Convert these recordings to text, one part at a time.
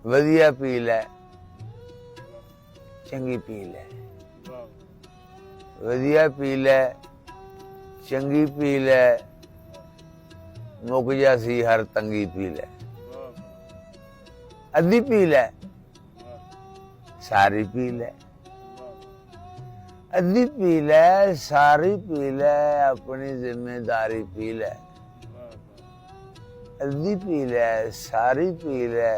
ਵਧੀਆ ਪੀ ਲੈ, ਚੰਗੀ ਪੀ ਲੈ, ਵਧੀਆ ਪੀ ਲੈ, ਚੰਗੀ ਪੀ ਲੈ, ਮੁੱਕ ਜਾ ਸੀ ਹਰ ਤੰਗੀ ਪੀ ਲੈ। ਅੱਧੀ ਪੀ ਲੈ, ਸਾਰੀ ਪੀ ਲੈ, ਅੱਧੀ ਪੀ ਲੈ, ਸਾਰੀ ਪੀ ਲੈ, ਆਪਣੀ ਜ਼ਿੰਮੇਦਾਰੀ ਪੀ ਲੈ। ਅੱਧੀ ਪੀ ਲੈ, ਸਾਰੀ ਪੀ ਲੈ,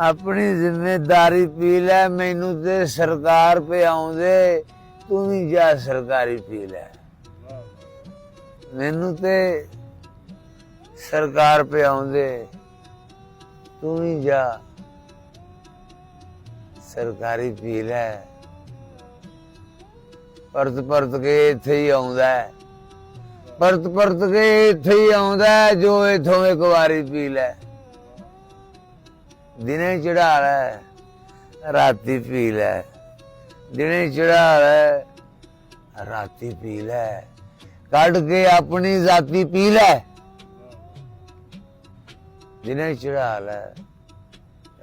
ਆਪਣੀ ਜ਼ਿੰਮੇਦਾਰੀ ਪੀ ਲੈ। ਮੈਨੂੰ ਤੇ ਸਰਕਾਰ ਪੇ ਆਉਂਦੇ, ਤੂੰ ਵੀ ਜਾ ਸਰਕਾਰੀ ਪੀ ਲੈ। ਮੈਨੂੰ ਤੇ ਸਰਕਾਰ ਪੇ ਆਉਂਦੇ, ਤੂੰ ਵੀ ਜਾ ਸਰਕਾਰੀ ਪੀ ਲੈ। ਪਰਤ ਪਰਤ ਕੇ ਇੱਥੇ ਹੀ ਆਉਂਦਾ, ਪਰਤ ਪਰਤ ਕੇ ਇੱਥੇ ਹੀ ਆਉਂਦਾ, ਜੋ ਇਥੋਂ ਇੱਕ ਵਾਰੀ ਪੀ ਲੈ। ਦਿਨੇ ਚੜਾ ਲੈ, ਰਾਤੀ ਪੀ ਲੈ, ਦਿਨੇ ਚੜਾ ਲੈ, ਰਾਤੀ ਪੀ ਲੈ। ਕੱਢ ਕੇ ਆਪਣੀ ਜ਼ਾਤੀ ਪੀ ਲੈ। ਦਿਨੇ ਚੜਾ ਲੈ,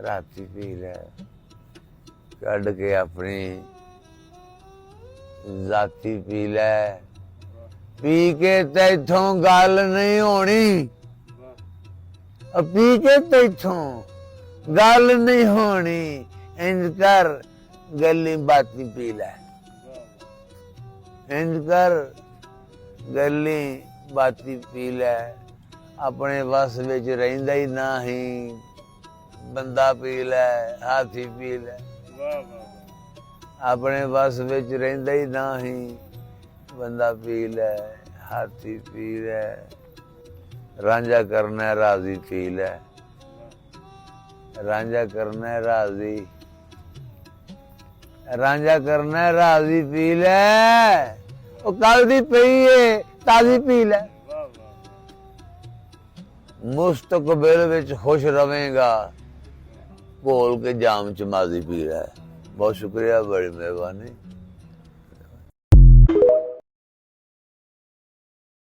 ਰਾਤੀ ਪੀ ਲੈ, ਕੱਢ ਕੇ ਆਪਣੀ ਜ਼ਾਤੀ ਪੀ ਲੈ। ਪੀ ਕੇ ਤੈਥੋਂ ਗੱਲ ਨਹੀਂ ਹੋਣੀ, ਪੀ ਕੇ ਤੈਥੋਂ ਗੱਲ ਨਹੀਂ ਹੋਣੀ। ਇੰਜ ਕਰ ਗੱਲੀ ਬਾਤੀ ਪੀ ਲੈ, ਇੰਜ ਕਰ ਗੱਲੀ ਬਾਤੀ ਪੀ ਲੈ। ਆਪਣੇ ਵਸ ਵਿੱਚ ਰਹਿੰਦਾ ਹੀ ਨਹੀਂ, ਬੰਦਾ ਪੀ ਲੈ, ਹਾਥੀ ਪੀ ਲੈ। ਆਪਣੇ ਵਸ ਵਿੱਚ ਰਹਿੰਦਾ ਹੀ ਨਹੀਂ, ਬੰਦਾ ਪੀ ਲੈ, ਹਾਥੀ ਪੀ ਲੈ। ਰਾਂਝਾ ਕਰਨਾ ਰਾਜ਼ੀ ਪੀ ਲੈ, ਰਾਂਝਾ ਕਰਨਾ ਰਾਜ਼ੀ, ਰਾਂਝਾ ਕਰਨਾ ਰਾਜ਼ੀ ਪੀ ਲੈ। ਉਹ ਕੱਲ ਦੀ ਪਈ ਏ ਤਾਜ਼ੀ ਪੀ ਲੈ। ਮੁਸਤਕਬਿਲ ਵਿੱਚ ਖੁਸ਼ ਰਵੇਂਗਾ, ਘੋਲ ਕੇ ਜਾਮ ਚ ਮਾਜ਼ੀ ਪੀ ਲੈ। ਬਹੁਤ ਸ਼ੁਕਰੀਆ, ਬੜੀ ਮਿਹਰਬਾਨੀ।